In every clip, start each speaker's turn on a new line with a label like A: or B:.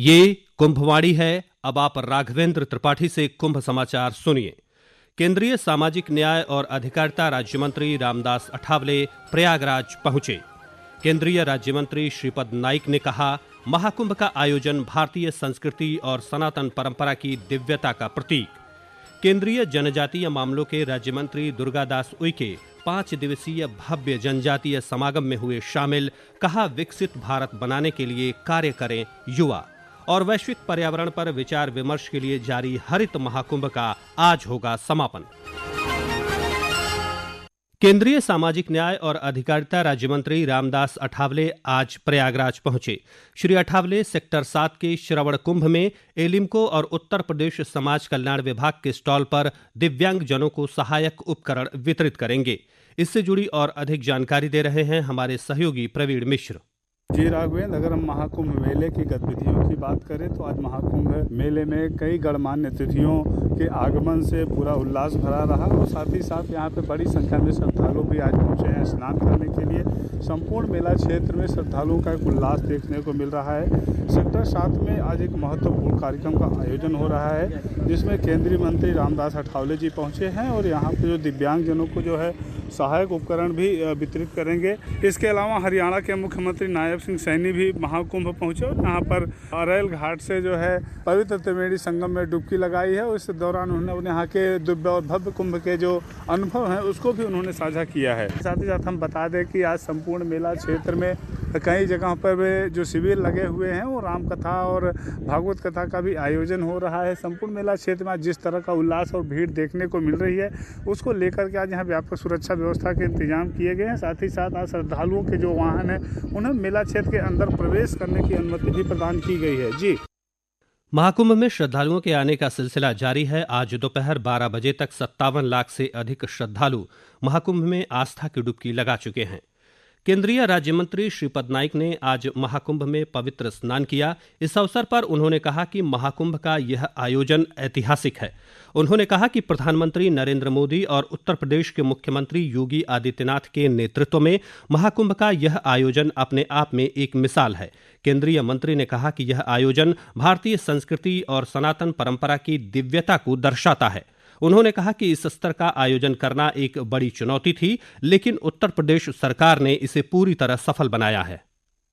A: ये कुंभवाणी है। अब आप राघवेंद्र त्रिपाठी से कुंभ समाचार सुनिए। केंद्रीय सामाजिक न्याय और अधिकारिता राज्य मंत्री रामदास अठावले प्रयागराज पहुंचे। केंद्रीय राज्य मंत्री श्रीपद नाइक ने कहा, महाकुंभ का आयोजन भारतीय संस्कृति और सनातन परंपरा की दिव्यता का प्रतीक। केंद्रीय जनजातीय मामलों के राज्य मंत्री दुर्गादास उइके 5 दिवसीय भव्य जनजातीय समागम में हुए शामिल। कहा, विकसित भारत बनाने के लिए कार्य करें युवा। और वैश्विक पर्यावरण पर विचार विमर्श के लिए जारी हरित महाकुंभ का आज होगा समापन। केंद्रीय सामाजिक न्याय और अधिकारिता राज्य मंत्री रामदास अठावले आज प्रयागराज पहुंचे। श्री अठावले सेक्टर 7 के श्रवण कुंभ में एलिम्को और उत्तर प्रदेश समाज कल्याण विभाग के स्टॉल पर दिव्यांग जनों को सहायक उपकरण वितरित करेंगे। इससे जुड़ी और अधिक जानकारी दे रहे हैं हमारे सहयोगी प्रवीण मिश्र।
B: जी राघवेंद्र, अगर हम महाकुंभ मेले की गतिविधियों की बात करें तो आज महाकुंभ मेले में कई गणमान्य अतिथियों के आगमन से पूरा उल्लास भरा रहा और साथ ही साथ यहाँ पे बड़ी संख्या में श्रद्धालु भी आज पहुँचे हैं स्नान करने के लिए। संपूर्ण मेला क्षेत्र में श्रद्धालुओं का एक उल्लास देखने को मिल रहा है। सेक्टर 7 में आज एक महत्वपूर्ण कार्यक्रम का आयोजन हो रहा है, जिसमें केंद्रीय मंत्री रामदास अठावले जी पहुँचे हैं और यहाँ पर जो दिव्यांगजनों को जो है सहायक उपकरण भी वितरित करेंगे। इसके अलावा हरियाणा के मुख्यमंत्री नायब सिंह सैनी भी महाकुंभ पहुंचे और यहाँ पर अरैल घाट से जो है पवित्र त्रिवेणी संगम में डुबकी लगाई है और इस दौरान उन्होंने यहाँ के दिव्य और भव्य कुंभ के जो अनुभव हैं उसको भी उन्होंने साझा किया है। साथ ही साथ हम बता दें कि आज संपूर्ण मेला क्षेत्र में कई जगहों पर जो शिविर लगे हुए हैं और राम कथा और भागवत कथा का भी आयोजन हो रहा है। संपूर्ण मेला क्षेत्र में जिस तरह का उल्लास और भीड़ देखने को मिल रही है उसको लेकर के आज यहाँ व्यापक सुरक्षा व्यवस्था के इंतजाम किए गए हैं। साथ ही साथ आज श्रद्धालुओं के जो वाहन हैं उन्हें मेला क्षेत्र के अंदर प्रवेश करने की अनुमति भी प्रदान की गई है। जी,
A: महाकुंभ में श्रद्धालुओं के आने का सिलसिला जारी है। आज दोपहर 12 बजे तक 57 लाख से अधिक श्रद्धालु महाकुंभ में आस्था की डुबकी लगा चुके हैं। केंद्रीय राज्य मंत्री श्रीपद नाइक ने आज महाकुंभ में पवित्र स्नान किया। इस अवसर पर उन्होंने कहा कि महाकुंभ का यह आयोजन ऐतिहासिक है। उन्होंने कहा कि प्रधानमंत्री नरेंद्र मोदी और उत्तर प्रदेश के मुख्यमंत्री योगी आदित्यनाथ के नेतृत्व में महाकुंभ का यह आयोजन अपने आप में एक मिसाल है। केंद्रीय मंत्री ने कहा कि यह आयोजन भारतीय संस्कृति और सनातन परंपरा की दिव्यता को दर्शाता है। उन्होंने कहा कि इस स्तर का आयोजन करना एक बड़ी चुनौती थी, लेकिन उत्तर प्रदेश सरकार ने इसे पूरी तरह सफल बनाया है।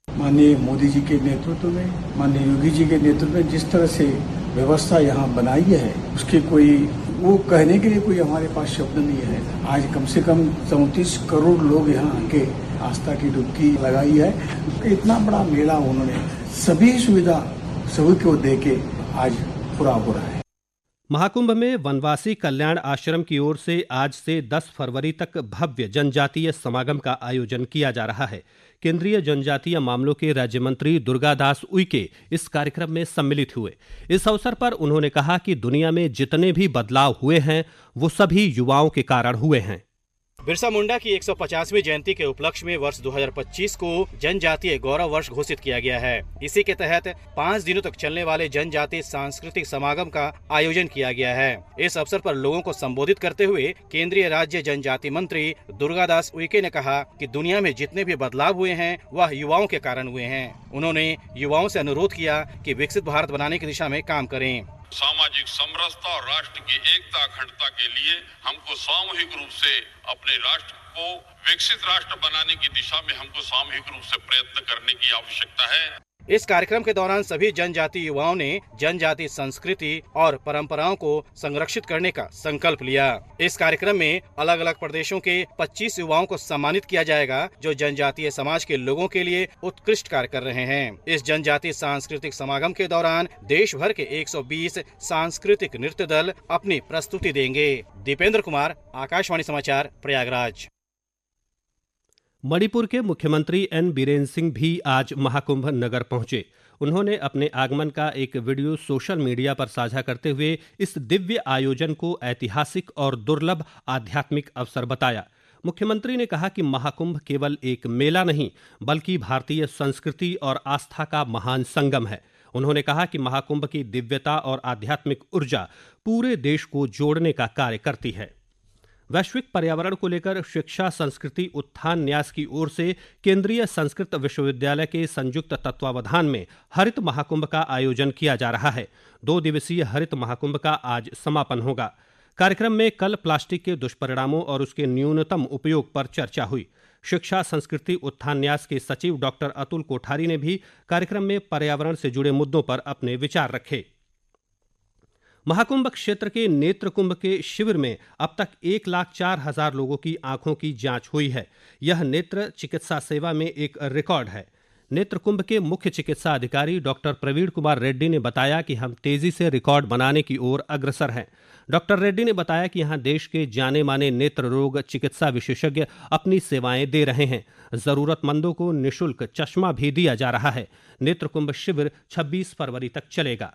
C: माननीय मोदी जी के नेतृत्व में, माननीय योगी जी के नेतृत्व में जिस तरह से व्यवस्था यहाँ बनाई है उसके कोई वो कहने के लिए कोई हमारे पास शब्द नहीं है। आज कम से कम 34 करोड़ लोग यहाँ आके आस्था की डुबकी लगाई है। इतना बड़ा मेला उन्होंने सभी सुविधा सभी को दे के आज पूरा हो रहा है।
A: महाकुंभ में वनवासी कल्याण आश्रम की ओर से आज से 10 फरवरी तक भव्य जनजातीय समागम का आयोजन किया जा रहा है। केंद्रीय जनजातीय मामलों के राज्य मंत्री दुर्गादास उइके इस कार्यक्रम में सम्मिलित हुए। इस अवसर पर उन्होंने कहा कि दुनिया में जितने भी बदलाव हुए हैं वो सभी युवाओं के कारण हुए हैं।
D: बिरसा मुंडा की 150वीं जयंती के उपलक्ष्य में वर्ष 2025 को जनजातीय गौरव वर्ष घोषित किया गया है। इसी के तहत 5 दिनों तक चलने वाले जनजातीय सांस्कृतिक समागम का आयोजन किया गया है। इस अवसर पर लोगों को संबोधित करते हुए केंद्रीय राज्य जनजाति मंत्री दुर्गादास उइके ने कहा कि दुनिया में जितने भी बदलाव हुए हैं वह युवाओं के कारण हुए हैं। उन्होंने युवाओं से अनुरोध किया कि विकसित भारत बनाने की दिशा में काम करें।
E: सामाजिक समरसता और राष्ट्र की एकता अखंडता के लिए हमको सामूहिक रूप से अपने राष्ट्र को विकसित राष्ट्र बनाने की दिशा में हमको सामूहिक रूप से प्रयत्न करने की आवश्यकता है।
D: इस कार्यक्रम के दौरान सभी जनजातीय युवाओं ने जनजातीय संस्कृति और परंपराओं को संरक्षित करने का संकल्प लिया। इस कार्यक्रम में अलग अलग प्रदेशों के 25 युवाओं को सम्मानित किया जाएगा जो जनजातीय समाज के लोगों के लिए उत्कृष्ट कार्य कर रहे हैं। इस जनजातीय सांस्कृतिक समागम के दौरान देश भर के 120 सांस्कृतिक नृत्य दल अपनी प्रस्तुति देंगे। दीपेंद्र कुमार, आकाशवाणी समाचार, प्रयागराज।
A: मणिपुर के मुख्यमंत्री एन बीरेन सिंह भी आज महाकुंभ नगर पहुंचे। उन्होंने अपने आगमन का एक वीडियो सोशल मीडिया पर साझा करते हुए इस दिव्य आयोजन को ऐतिहासिक और दुर्लभ आध्यात्मिक अवसर बताया। मुख्यमंत्री ने कहा कि महाकुंभ केवल एक मेला नहीं बल्कि भारतीय संस्कृति और आस्था का महान संगम है। उन्होंने कहा कि महाकुंभ की दिव्यता और आध्यात्मिक ऊर्जा पूरे देश को जोड़ने का कार्य करती है। वैश्विक पर्यावरण को लेकर शिक्षा संस्कृति उत्थान न्यास की ओर से केंद्रीय संस्कृत विश्वविद्यालय के संयुक्त तत्वावधान में हरित महाकुंभ का आयोजन किया जा रहा है। 2 दिवसीय हरित महाकुंभ का आज समापन होगा। कार्यक्रम में कल प्लास्टिक के दुष्परिणामों और उसके न्यूनतम उपयोग पर चर्चा हुई। शिक्षा संस्कृति उत्थान न्यास के सचिव डॉक्टर अतुल कोठारी ने भी कार्यक्रम में पर्यावरण से जुड़े मुद्दों पर अपने विचार रखे। महाकुंभ क्षेत्र के नेत्र कुंभ के शिविर में अब तक 1,04,000 लोगों की आंखों की जांच हुई है। यह नेत्र चिकित्सा सेवा में एक रिकॉर्ड है। नेत्र कुंभ के मुख्य चिकित्सा अधिकारी डॉक्टर प्रवीण कुमार रेड्डी ने बताया कि हम तेजी से रिकॉर्ड बनाने की ओर अग्रसर हैं। डॉक्टर रेड्डी ने बताया कि यहां देश के जाने माने नेत्र रोग चिकित्सा विशेषज्ञ अपनी सेवाएं दे रहे हैं। जरूरतमंदों को निःशुल्क चश्मा भी दिया जा रहा है। नेत्र कुंभ शिविर 26 फरवरी तक चलेगा।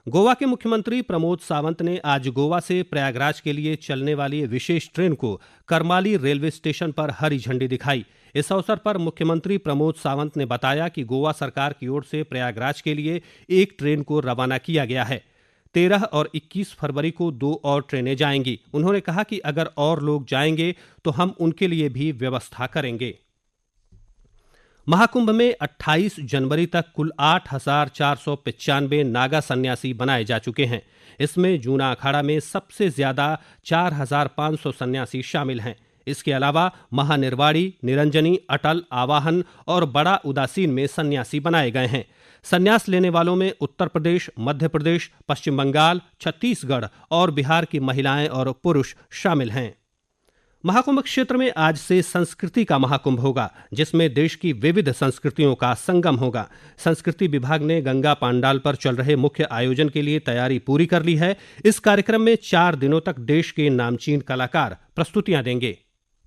A: गोवा के मुख्यमंत्री प्रमोद सावंत ने आज गोवा से प्रयागराज के लिए चलने वाली विशेष ट्रेन को करमाली रेलवे स्टेशन पर हरी झंडी दिखाई। इस अवसर पर मुख्यमंत्री प्रमोद सावंत ने बताया कि गोवा सरकार की ओर से प्रयागराज के लिए एक ट्रेन को रवाना किया गया है। 13 और 21 फरवरी को 2 और ट्रेनें जाएंगी। उन्होंने कहा कि अगर और लोग जाएंगे तो हम उनके लिए भी व्यवस्था करेंगे। महाकुंभ में 28 जनवरी तक कुल 8,495 नागा सन्यासी बनाए जा चुके हैं। इसमें जूना अखाड़ा में सबसे ज्यादा 4,500 सन्यासी शामिल हैं। इसके अलावा महानिर्वाणी, निरंजनी, अटल, आवाहन और बड़ा उदासीन में सन्यासी बनाए गए हैं। संन्यास लेने वालों में उत्तर प्रदेश, मध्य प्रदेश, पश्चिम बंगाल, छत्तीसगढ़ और बिहार की महिलाएं और पुरुष शामिल हैं। महाकुंभ क्षेत्र में आज से संस्कृति का महाकुंभ होगा, जिसमें देश की विविध संस्कृतियों का संगम होगा। संस्कृति विभाग ने गंगा पांडाल पर चल रहे मुख्य आयोजन के लिए तैयारी पूरी कर ली है। इस कार्यक्रम में 4 दिनों तक देश के नामचीन कलाकार प्रस्तुतियां देंगे।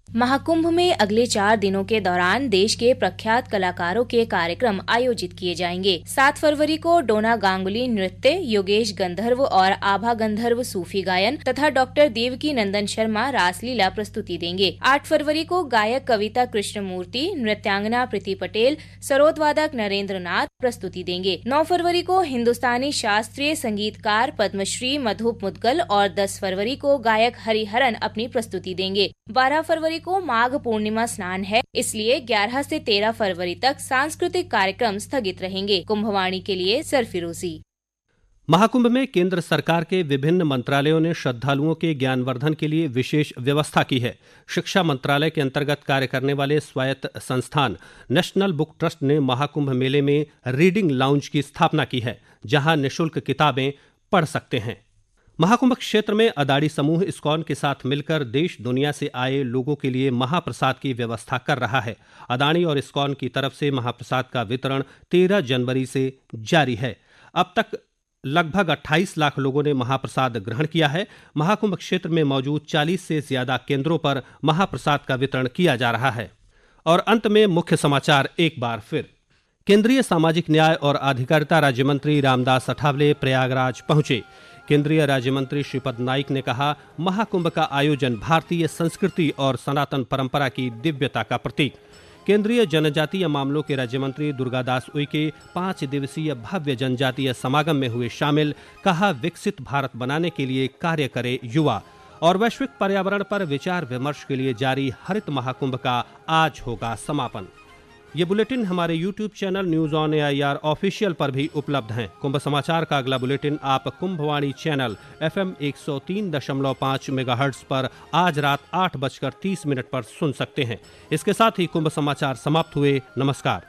F: महाकुंभ में अगले 4 दिनों के दौरान देश के प्रख्यात कलाकारों के कार्यक्रम आयोजित किए जाएंगे। 7 फरवरी को डोना गांगुली नृत्य, योगेश गंधर्व और आभा गंधर्व सूफी गायन तथा डॉक्टर देवकी नंदन शर्मा रासलीला प्रस्तुति देंगे। 8 फरवरी को गायक कविता कृष्णमूर्ति, नृत्यांगना प्रीति पटेल, सरोदवादक नरेंद्र नाथ प्रस्तुति देंगे। 9 फरवरी को हिंदुस्तानी शास्त्रीय संगीतकार पद्मश्री मधुप मुदगल और 10 फरवरी को गायक हरिहरन अपनी प्रस्तुति देंगे। 12 फरवरी को माघ पूर्णिमा स्नान है, इसलिए 11 से 13 फरवरी तक सांस्कृतिक कार्यक्रम स्थगित रहेंगे। कुंभवाणी के लिए सरफिरोजी।
A: महाकुंभ में केंद्र सरकार के विभिन्न मंत्रालयों ने श्रद्धालुओं के ज्ञानवर्धन के लिए विशेष व्यवस्था की है। शिक्षा मंत्रालय के अंतर्गत कार्य करने वाले स्वायत्त संस्थान नेशनल बुक ट्रस्ट ने महाकुंभ मेले में रीडिंग लाउंज की स्थापना की है, जहां निःशुल्क किताबें पढ़ सकते हैं। महाकुंभ क्षेत्र में अदाड़ी समूह इस्कॉन के साथ मिलकर देश दुनिया से आए लोगों के लिए महाप्रसाद की व्यवस्था कर रहा है। अदानी और इस्कॉन की तरफ से महाप्रसाद का वितरण 13 जनवरी से जारी है। अब तक लगभग 28 लाख लोगों ने महाप्रसाद ग्रहण किया है। महाकुंभ क्षेत्र में मौजूद 40 से ज्यादा केंद्रों पर महाप्रसाद का वितरण किया जा रहा है। और अंत में मुख्य समाचार एक बार फिर। केंद्रीय सामाजिक न्याय और अधिकारिता राज्य मंत्री रामदास अठावले प्रयागराज पहुंचे। केंद्रीय राज्य मंत्री श्रीपद नाइक ने कहा, महाकुंभ का आयोजन भारतीय संस्कृति और सनातन परंपरा की दिव्यता का प्रतीक। केंद्रीय जनजातीय मामलों के राज्य मंत्री दुर्गादास उइके 5 दिवसीय भव्य जनजातीय समागम में हुए शामिल। कहा, विकसित भारत बनाने के लिए कार्य करे युवा। और वैश्विक पर्यावरण पर विचार विमर्श के लिए जारी हरित महाकुंभ का आज होगा समापन। ये बुलेटिन हमारे YouTube channel news on AIR official पर भी उपलब्ध हैं। कुंभ समाचार का अगला बुलेटिन आप कुंभवाणी चैनल FM 103.5 मेगाहर्ट्ज पर आज रात 8:30 पर सुन सकते हैं। इसके साथ ही कुंभ समाचार समाप्त हुए। नमस्कार।